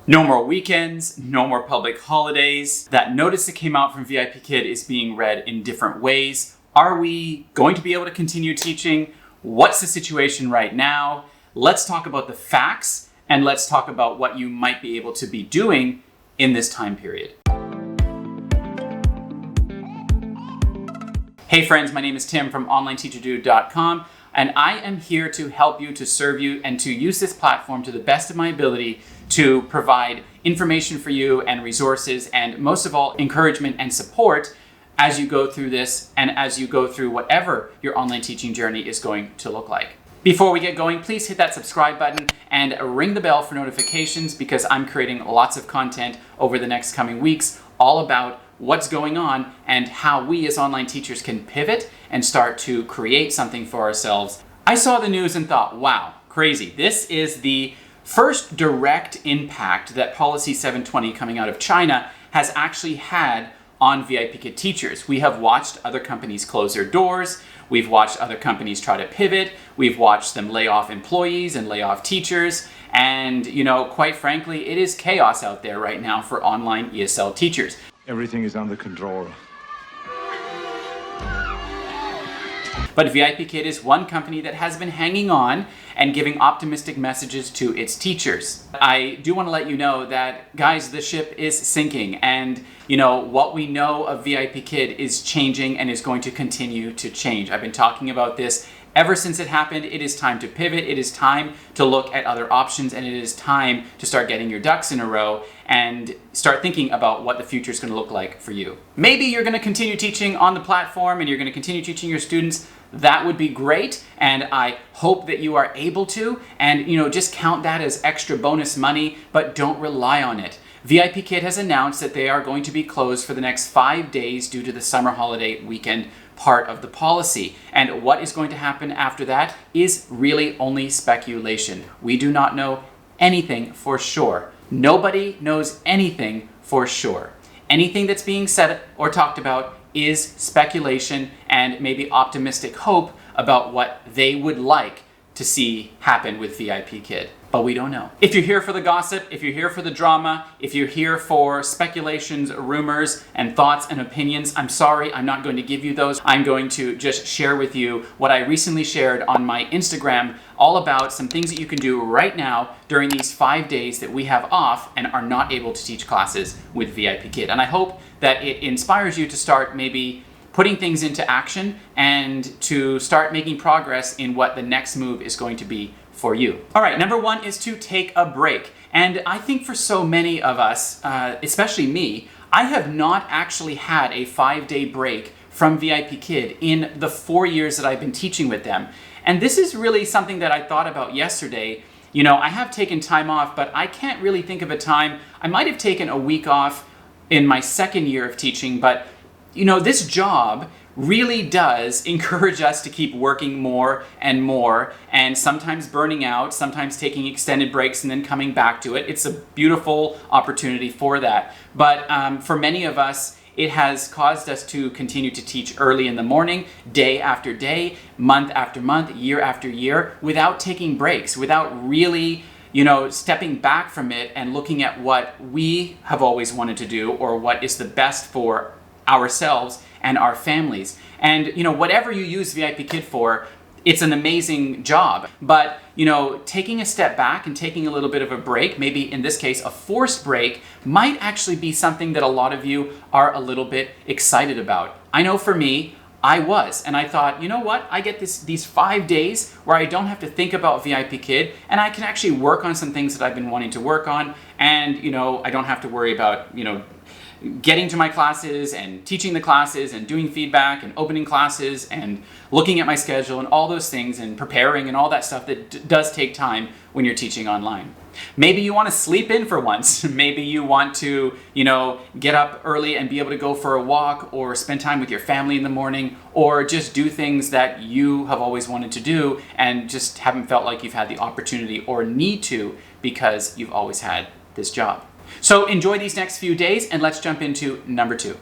No more weekends, no more public holidays. That notice that came out from VIPKid is being read in different ways. Are we going to be able to continue teaching? What's the situation right now? Let's talk about the facts and let's talk about what you might be able to be doing in this time period. Hey friends, my name is Tim from OnlineTeacherDude.com, and I am here to help you, to serve you, and to use this platform to the best of my ability to provide information for you and resources, and most of all, encouragement and support as you go through this and as you go through whatever your online teaching journey is going to look like. Before we get going, please hit that subscribe button and ring the bell for notifications, because I'm creating lots of content over the next coming weeks all about what's going on and how we as online teachers can pivot and start to create something for ourselves. I saw the news and thought, wow, crazy. This is the first direct impact that Policy 720 coming out of China has actually had on VIPKid teachers. We have watched other companies close their doors. We've watched other companies try to pivot. We've watched them lay off employees and lay off teachers. And, quite frankly, it is chaos out there right now for online ESL teachers. Everything is under control. But VIPKid is one company that has been hanging on and giving optimistic messages to its teachers. I do want to let you know that, guys, the ship is sinking, and what we know of VIPKid is changing and is going to continue to change. I've been talking about this ever since it happened. It is time to pivot. It is time to look at other options, and it is time to start getting your ducks in a row and start thinking about what the future is going to look like for you. Maybe you're going to continue teaching on the platform and you're going to continue teaching your students. That would be great, and I hope that you are able to, and just count that as extra bonus money, but don't rely on it. VIPKid has announced that they are going to be closed for the next 5 days due to the summer holiday weekend part of the policy. And what is going to happen after that is really only speculation. We do not know anything for sure. Nobody knows anything for sure. Anything that's being said or talked about is speculation and maybe optimistic hope about what they would like to see happen with VIPKid. But we don't know. If you're here for the gossip, if you're here for the drama, if you're here for speculations, rumors, and thoughts and opinions, I'm sorry, I'm not going to give you those. I'm going to just share with you what I recently shared on my Instagram, all about some things that you can do right now during these 5 days that we have off and are not able to teach classes with VIPKid. And I hope that it inspires you to start maybe putting things into action and to start making progress in what the next move is going to be for you. All right, number one is to take a break. And I think for so many of us, especially me, I have not actually had a 5-day break from VIPKid in the 4 years that I've been teaching with them. And this is really something that I thought about yesterday. I have taken time off, but I can't really think of a time. I might have taken a week off in my second year of teaching, but this job really does encourage us to keep working more, and sometimes burning out, sometimes taking extended breaks and then coming back to it. It's a beautiful opportunity for that. But for many of us, it has caused us to continue to teach early in the morning, day after day, month after month, year after year, without taking breaks, without really stepping back from it and looking at what we have always wanted to do or what is the best for ourselves and our families. And whatever you use VIPKid for, it's an amazing job. But taking a step back and taking a little bit of a break, maybe in this case a forced break, might actually be something that a lot of you are a little bit excited about. I know for me, I was, and I thought, what? I get these 5 days where I don't have to think about VIPKid, and I can actually work on some things that I've been wanting to work on, and I don't have to worry about getting to my classes and teaching the classes and doing feedback and opening classes and looking at my schedule and all those things and preparing and all that stuff that does take time when you're teaching online. Maybe you want to sleep in for once. Maybe you want to, get up early and be able to go for a walk or spend time with your family in the morning, or just do things that you have always wanted to do and just haven't felt like you've had the opportunity or need to because you've always had this job. So enjoy these next few days, and let's jump into number two.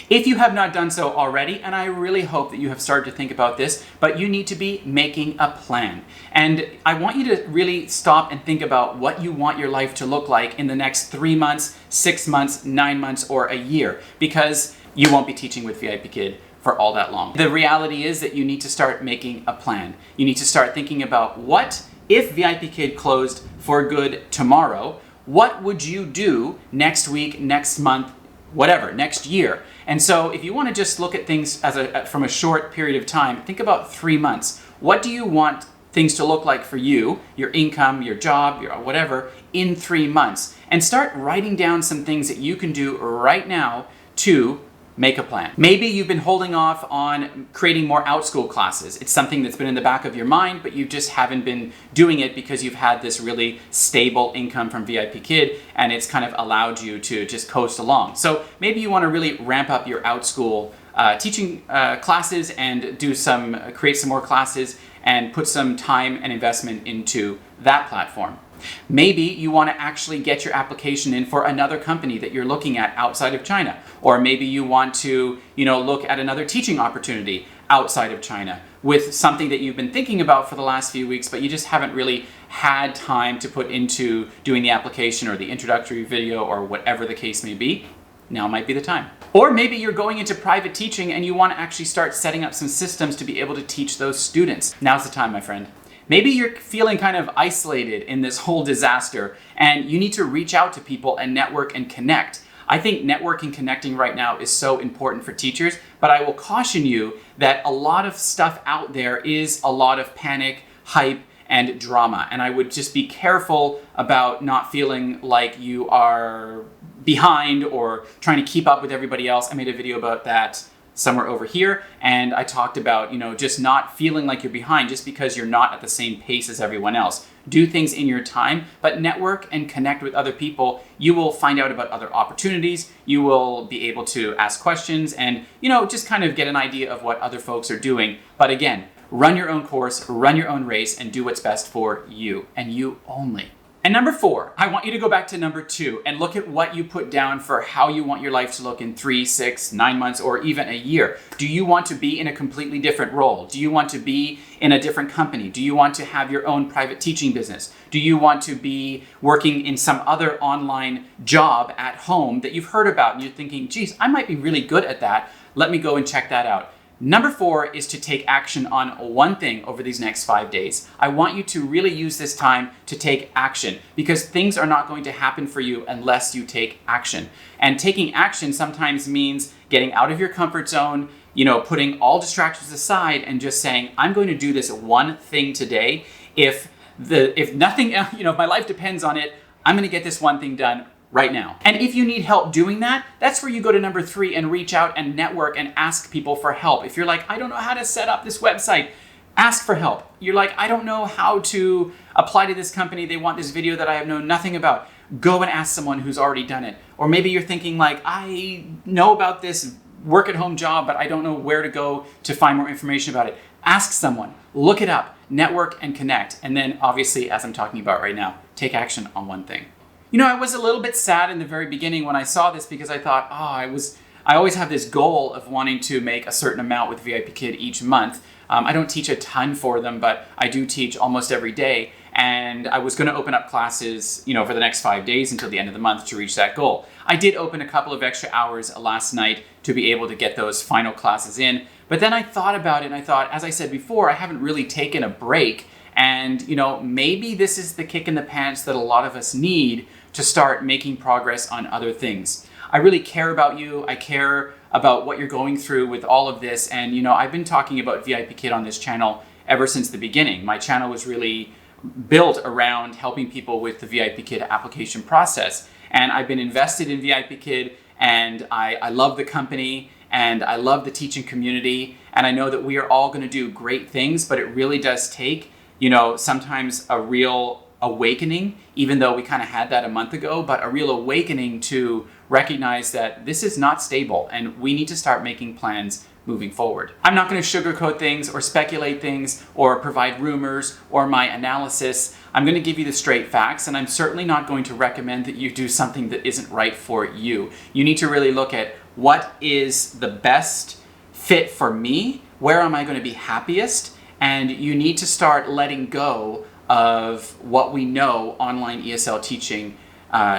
If you have not done so already, and I really hope that you have started to think about this, but you need to be making a plan. And I want you to really stop and think about what you want your life to look like in the next 3 months, 6 months, 9 months, or a year, because you won't be teaching with VIPKid for all that long. The reality is that you need to start making a plan. You need to start thinking about, what if VIPKid closed for good tomorrow? What would you do next week, next month, whatever, next year? And so if you want to just look at things from a short period of time, think about 3 months. What do you want things to look like for you, your income, your job, your whatever, in 3 months? And start writing down some things that you can do right now to make a plan. Maybe you've been holding off on creating more OutSchool classes. It's something that's been in the back of your mind, but you just haven't been doing it because you've had this really stable income from VIPKid, and it's kind of allowed you to just coast along. So maybe you want to really ramp up your OutSchool teaching classes and create some more classes and put some time and investment into that platform. Maybe you want to actually get your application in for another company that you're looking at outside of China. Or maybe you want to, look at another teaching opportunity outside of China with something that you've been thinking about for the last few weeks, but you just haven't really had time to put into doing the application or the introductory video or whatever the case may be. Now might be the time. Or maybe you're going into private teaching and you want to actually start setting up some systems to be able to teach those students. Now's the time, my friend. Maybe you're feeling kind of isolated in this whole disaster and you need to reach out to people and network and connect. I think networking, connecting right now is so important for teachers, but I will caution you that a lot of stuff out there is a lot of panic, hype, and drama. And I would just be careful about not feeling like you are behind or trying to keep up with everybody else. I made a video about that somewhere over here, and I talked about, just not feeling like you're behind just because you're not at the same pace as everyone else. Do things in your time, but network and connect with other people. You will find out about other opportunities. You will be able to ask questions and, just kind of get an idea of what other folks are doing. But again, run your own course, run your own race, and do what's best for you and you only. And number 4, I want you to go back to number 2 and look at what you put down for how you want your life to look in 3, 6, 9 months, or even a year. Do you want to be in a completely different role? Do you want to be in a different company? Do you want to have your own private teaching business? Do you want to be working in some other online job at home that you've heard about and you're thinking, geez, I might be really good at that. Let me go and check that out. Number 4 is to take action on one thing over these next 5 days. I want you to really use this time to take action because things are not going to happen for you unless you take action. And taking action sometimes means getting out of your comfort zone, putting all distractions aside and just saying, I'm going to do this one thing today. If nothing else, if my life depends on it, I'm going to get this one thing done right now. And if you need help doing that, that's where you go to number 3 and reach out and network and ask people for help. If you're like, I don't know how to set up this website, ask for help. You're like, I don't know how to apply to this company. They want this video that I have known nothing about. Go and ask someone who's already done it. Or maybe you're thinking like, I know about this work at home job, but I don't know where to go to find more information about it. Ask someone, look it up, network and connect. And then obviously, as I'm talking about right now, take action on one thing. I was a little bit sad in the very beginning when I saw this because I thought, I always have this goal of wanting to make a certain amount with VIPKid each month. I don't teach a ton for them, but I do teach almost every day. And I was going to open up classes, for the next 5 days until the end of the month to reach that goal. I did open a couple of extra hours last night to be able to get those final classes in. But then I thought about it and I thought, as I said before, I haven't really taken a break. And, maybe this is the kick in the pants that a lot of us need to start making progress on other things. I really care about you. I care about what you're going through with all of this. And, I've been talking about VIPKid on this channel ever since the beginning. My channel was really built around helping people with the VIPKid application process. And I've been invested in VIPKid, and I love the company, and I love the teaching community. And I know that we are all going to do great things, but it really does take, sometimes a real awakening, even though we kind of had that a month ago, but a real awakening to recognize that this is not stable and we need to start making plans moving forward. I'm not going to sugarcoat things or speculate things or provide rumors or my analysis. I'm going to give you the straight facts, and I'm certainly not going to recommend that you do something that isn't right for you. You need to really look at what is the best fit for me, where am I going to be happiest, and you need to start letting go of what we know online ESL teaching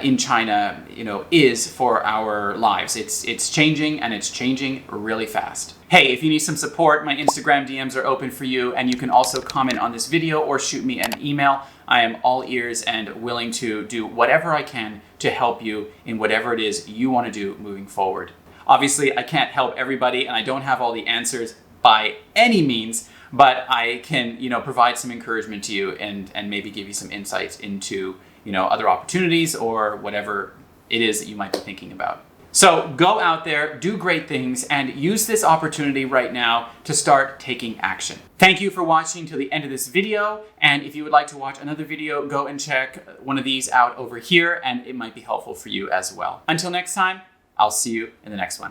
in China, is for our lives. It's changing, and it's changing really fast. Hey, if you need some support, my Instagram DMs are open for you, and you can also comment on this video or shoot me an email. I am all ears and willing to do whatever I can to help you in whatever it is you want to do moving forward. Obviously, I can't help everybody, and I don't have all the answers by any means, but I can, provide some encouragement to you and maybe give you some insights into, other opportunities or whatever it is that you might be thinking about. So go out there, do great things, and use this opportunity right now to start taking action. Thank you for watching till the end of this video, and if you would like to watch another video, go and check one of these out over here, and it might be helpful for you as well. Until next time, I'll see you in the next one.